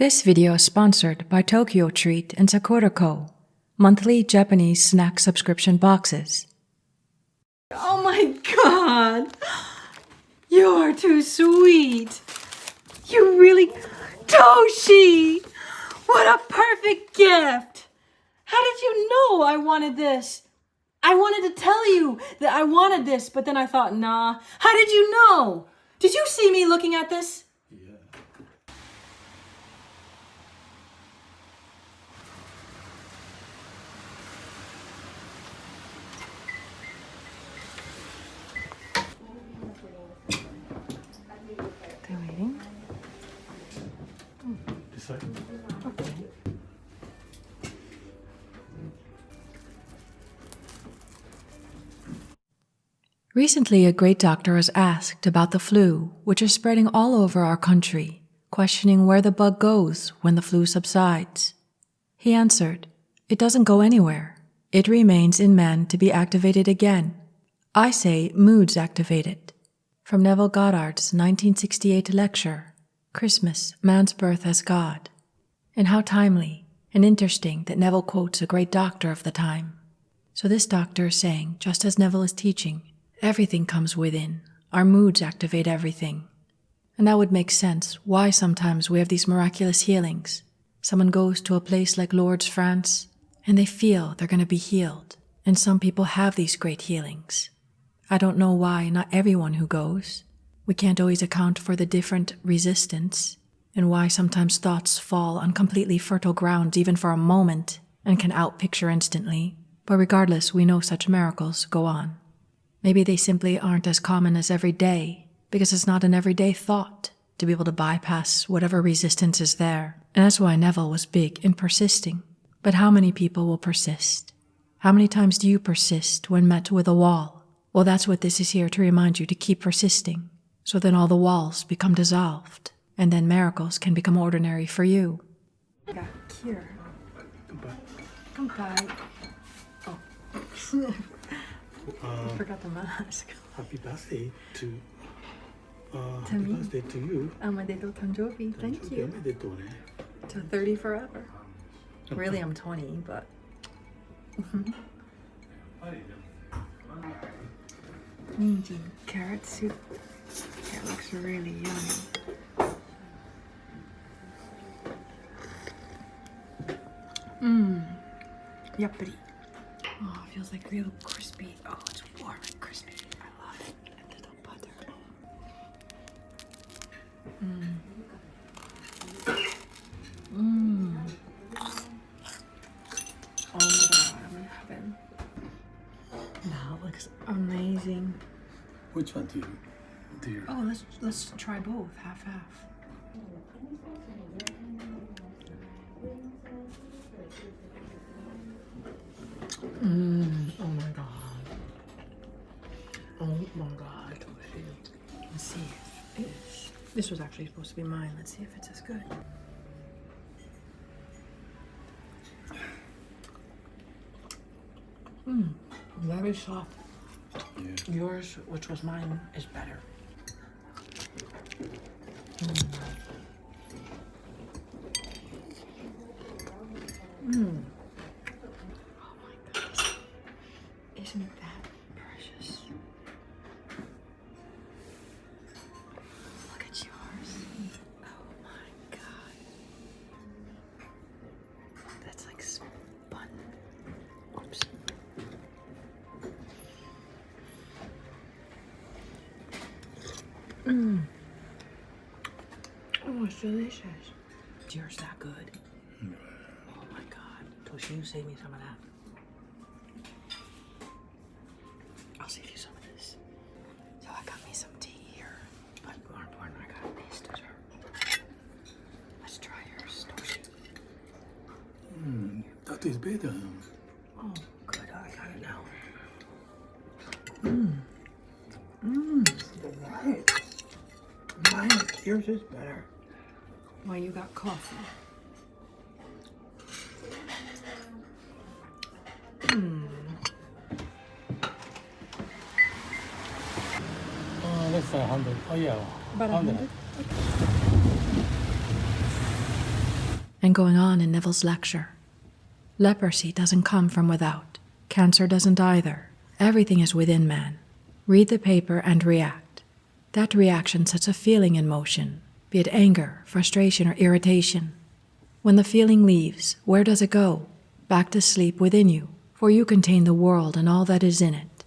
This video is sponsored by Tokyo Treat and Sakura Co., monthly Japanese snack subscription boxes. Oh my god! You're too sweet! You really... Toshi! What a perfect gift! How did you know I wanted this? I wanted to tell you that I wanted this, but then I thought, nah. How did you know? Did you see me looking at this? They're waiting. Okay. Recently, a great doctor was asked about the flu, which is spreading all over our country, questioning where the bug goes when the flu subsides. He answered, "It doesn't go anywhere. It remains in man to be activated again. I say moods activate it." From Neville Goddard's 1968 lecture, Christmas, Man's Birth as God. And how timely and interesting that Neville quotes a great doctor of the time. So this doctor is saying, just as Neville is teaching, everything comes within. Our moods activate everything. And that would make sense why sometimes we have these miraculous healings. Someone goes to a place like Lourdes, France, and they feel they're going to be healed. And some people have these great healings. I don't know why not everyone who goes. We can't always account for the different resistance, and why sometimes thoughts fall on completely fertile ground even for a moment and can outpicture instantly. But regardless, we know such miracles go on. Maybe they simply aren't as common as every day, because it's not an everyday thought to be able to bypass whatever resistance is there. And that's why Neville was big in persisting. But how many people will persist? How many times do you persist when met with a wall? Well, that's what this is here to remind you to keep persisting, so then all the walls become dissolved, and then miracles can become ordinary for you. Yeah, here. Goodbye. Oh. I forgot the mask. Happy birthday to me. birthday to you. Omedetou tanjobi. Thank you. To 30 forever. Really, I'm 20, but... Ninjin carrot soup. It looks really yummy. Yappity. Oh, it feels like real crispy. Oh, it's warm and crispy. I love it. And little butter. Oh my god, I'm in heaven. That looks amazing. Which one do you? Oh, let's try both, half. Oh my god. Oh my god, Toshi. Let's see if it's... This was actually supposed to be mine. Let's see if it's as good. Very soft. Yeah. Yours, which was mine, is better. Oh my goodness. Isn't that precious? Look at yours. Oh my god. That's like spun. Oops. Oh, it's delicious. Is yours that good? Oh my god. Toshi, you save me some of that. I'll save you some of this. So I got me some tea here. But more important, I got this dessert. Let's try yours, Toshi. That is better. Oh, good. I got it now. Right. Yours is better. Why, you got coffee. Let's say 100. Oh yeah. About 100? And going on in Neville's lecture. Leprosy doesn't come from without. Cancer doesn't either. Everything is within man. Read the paper and react. That reaction sets a feeling in motion, be it anger, frustration, or irritation. When the feeling leaves, where does it go? Back to sleep within you, for you contain the world and all that is in it.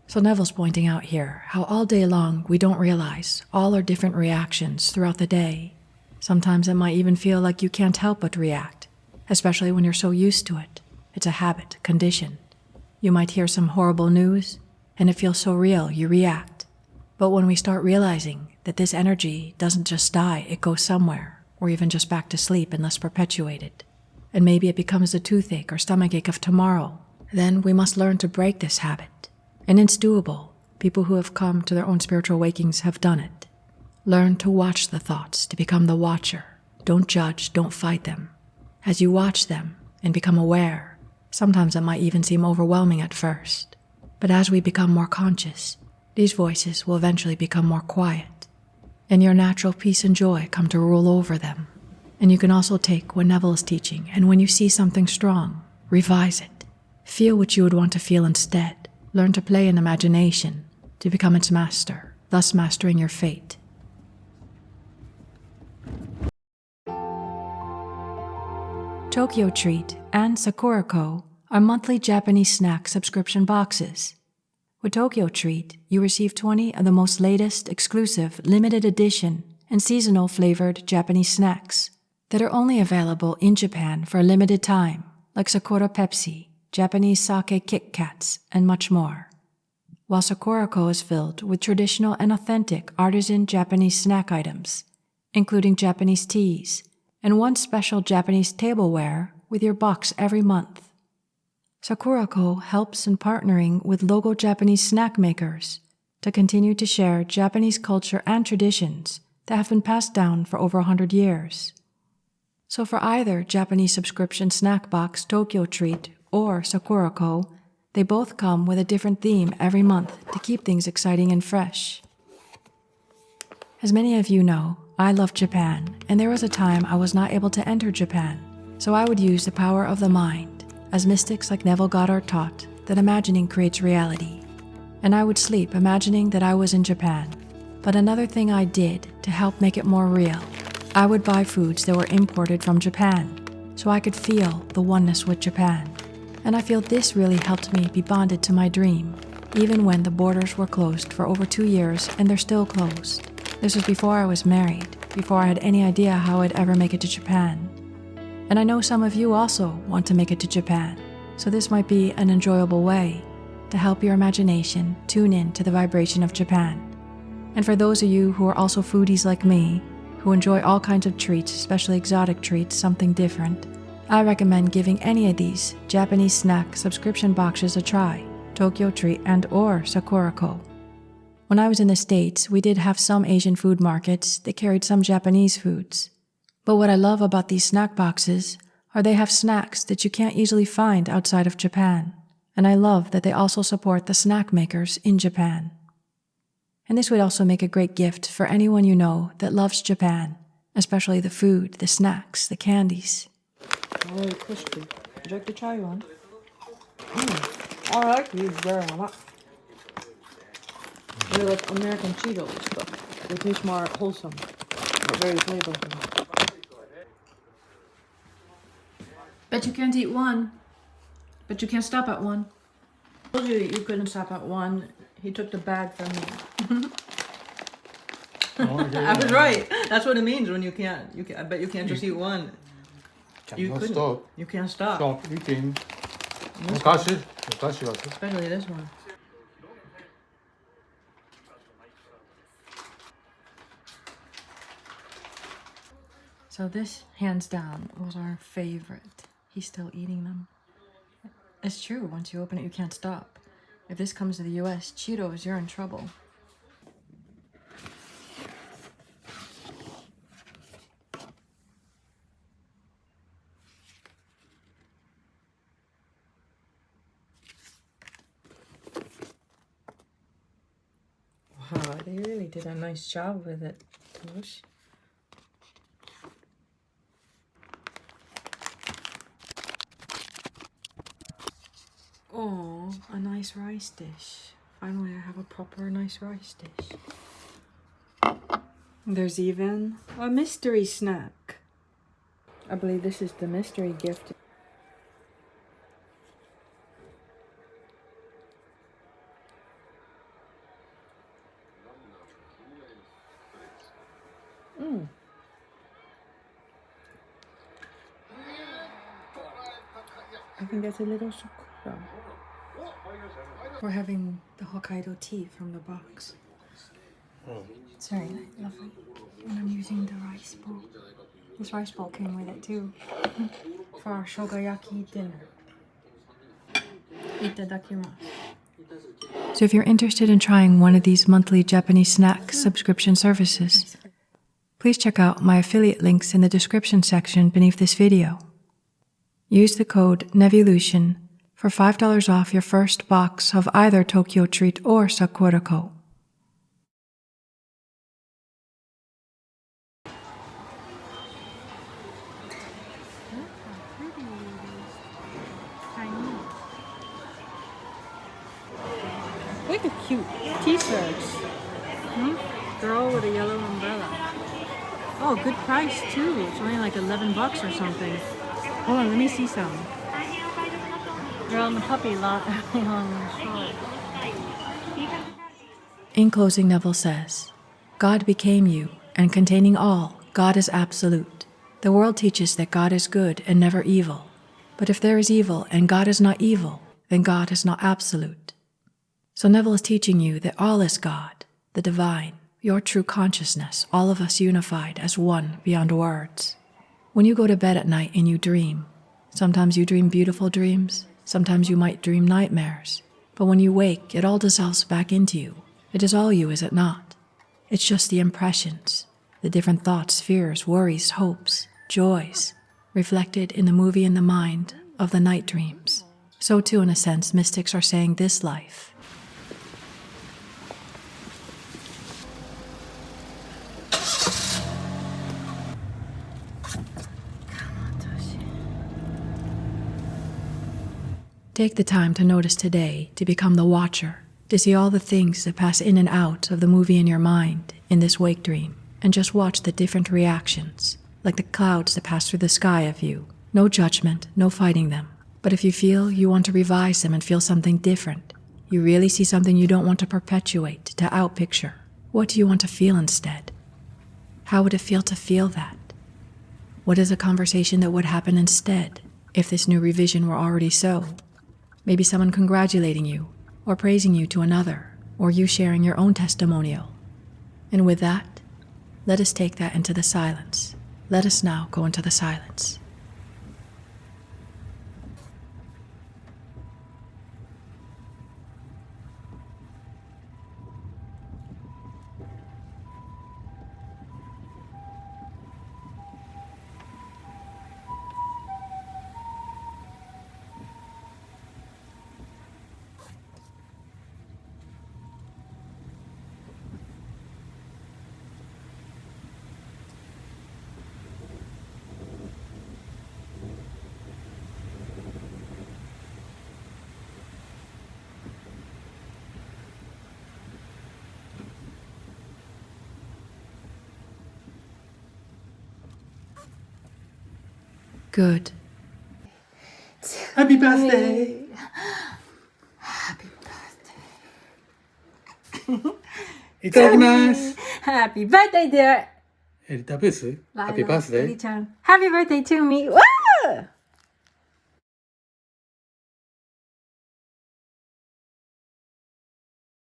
So Neville's pointing out here how all day long we don't realize all our different reactions throughout the day. Sometimes it might even feel like you can't help but react, especially when you're so used to it. It's a habit, condition. You might hear some horrible news, and it feels so real you react. But when we start realizing that this energy doesn't just die, it goes somewhere, or even just back to sleep unless perpetuated, and maybe it becomes a toothache or stomachache of tomorrow, then we must learn to break this habit. And it's doable. People who have come to their own spiritual wakings have done it. Learn to watch the thoughts, to become the watcher. Don't judge, don't fight them. As you watch them and become aware, sometimes it might even seem overwhelming at first. But as we become more conscious, these voices will eventually become more quiet, and your natural peace and joy come to rule over them. And you can also take what Neville is teaching, and when you see something strong, revise it. Feel what you would want to feel instead. Learn to play in imagination, to become its master, thus mastering your fate. Tokyo Treat and Sakurako are monthly Japanese snack subscription boxes. With Tokyo Treat, you receive 20 of the most latest, exclusive, limited edition, and seasonal flavored Japanese snacks that are only available in Japan for a limited time, like Sakura Pepsi, Japanese sake Kit Kats, and much more. While Sakurako is filled with traditional and authentic artisan Japanese snack items, including Japanese teas, and one special Japanese tableware with your box every month. Sakurako helps in partnering with local Japanese snack makers to continue to share Japanese culture and traditions that have been passed down for over 100 years. So for either Japanese subscription snack box Tokyo Treat or Sakurako, they both come with a different theme every month to keep things exciting and fresh. As many of you know, I love Japan, and there was a time I was not able to enter Japan, so I would use the power of the mind, as mystics like Neville Goddard taught that imagining creates reality. And I would sleep imagining that I was in Japan. But another thing I did to help make it more real, I would buy foods that were imported from Japan, so I could feel the oneness with Japan. And I feel this really helped me be bonded to my dream, even when the borders were closed for over 2 years and they're still closed. This was before I was married, before I had any idea how I'd ever make it to Japan. And I know some of you also want to make it to Japan, so this might be an enjoyable way to help your imagination tune in to the vibration of Japan. And for those of you who are also foodies like me, who enjoy all kinds of treats, especially exotic treats, something different, I recommend giving any of these Japanese snack subscription boxes a try, Tokyo Treat and or Sakurako. When I was in the States, we did have some Asian food markets that carried some Japanese foods. But what I love about these snack boxes are they have snacks that you can't easily find outside of Japan. And I love that they also support the snack makers in Japan. And this would also make a great gift for anyone you know that loves Japan, especially the food, the snacks, the candies. Very crispy. Would you like to try one? I like these very much. They're like American Cheetos, but they taste more wholesome. They're very flavorful. Bet you can't eat one. But you can't stop at one. I told you you couldn't stop at one. He took the bag from me. I was right. That's what it means when you can't. I bet you can't just eat one. You Cannot couldn't. stop. You can't stop. Stop eating. 다시 가서. Especially this one. So this, hands down, was our favorite. He's still eating them. It's true, once you open it, you can't stop. If this comes to the US, Cheetos, you're in trouble. Wow, they really did a nice job with it, Tosh. Oh, a nice rice dish. Finally, I have a proper nice rice dish. There's even a mystery snack. I believe this is the mystery gift. I think that's a little sakura. We're having the Hokkaido tea from the box. It's very lovely. And I'm using the rice bowl. This rice bowl came with it too. For our shogayaki dinner. Itadakimasu. So if you're interested in trying one of these monthly Japanese snack subscription services, please check out my affiliate links in the description section beneath this video. Use the code NEVILLUtion for $5 off your first box of either Tokyo Treat or Sakurako. Look at cute t-shirts. Girl with a yellow umbrella. Oh, good price too. It's only like $11 or something. Hold on, let me see some. Girl in the puppy lot. In closing, Neville says, God became you, and containing all, God is absolute. The world teaches that God is good and never evil. But if there is evil and God is not evil, then God is not absolute. So Neville is teaching you that all is God, the divine, your true consciousness, all of us unified as one beyond words. When you go to bed at night and you dream, sometimes you dream beautiful dreams, sometimes you might dream nightmares. But when you wake, it all dissolves back into you. It is all you, is it not? It's just the impressions, the different thoughts, fears, worries, hopes, joys, reflected in the movie in the mind of the night dreams. So too, in a sense, mystics are saying this life. Take the time to notice today, to become the watcher, to see all the things that pass in and out of the movie in your mind in this wake dream, and just watch the different reactions, like the clouds that pass through the sky of you. No judgment, no fighting them. But if you feel you want to revise them and feel something different, you really see something you don't want to perpetuate, to outpicture, what do you want to feel instead? How would it feel to feel that? What is a conversation that would happen instead if this new revision were already so? Maybe someone congratulating you, or praising you to another, or you sharing your own testimonial. And with that, let us take that into the silence. Let us now go into the silence. Good. Happy birthday! Happy birthday. いただきます。 Happy birthday, dear. エリタベース Happy birthday. Happy birthday to me. Woo!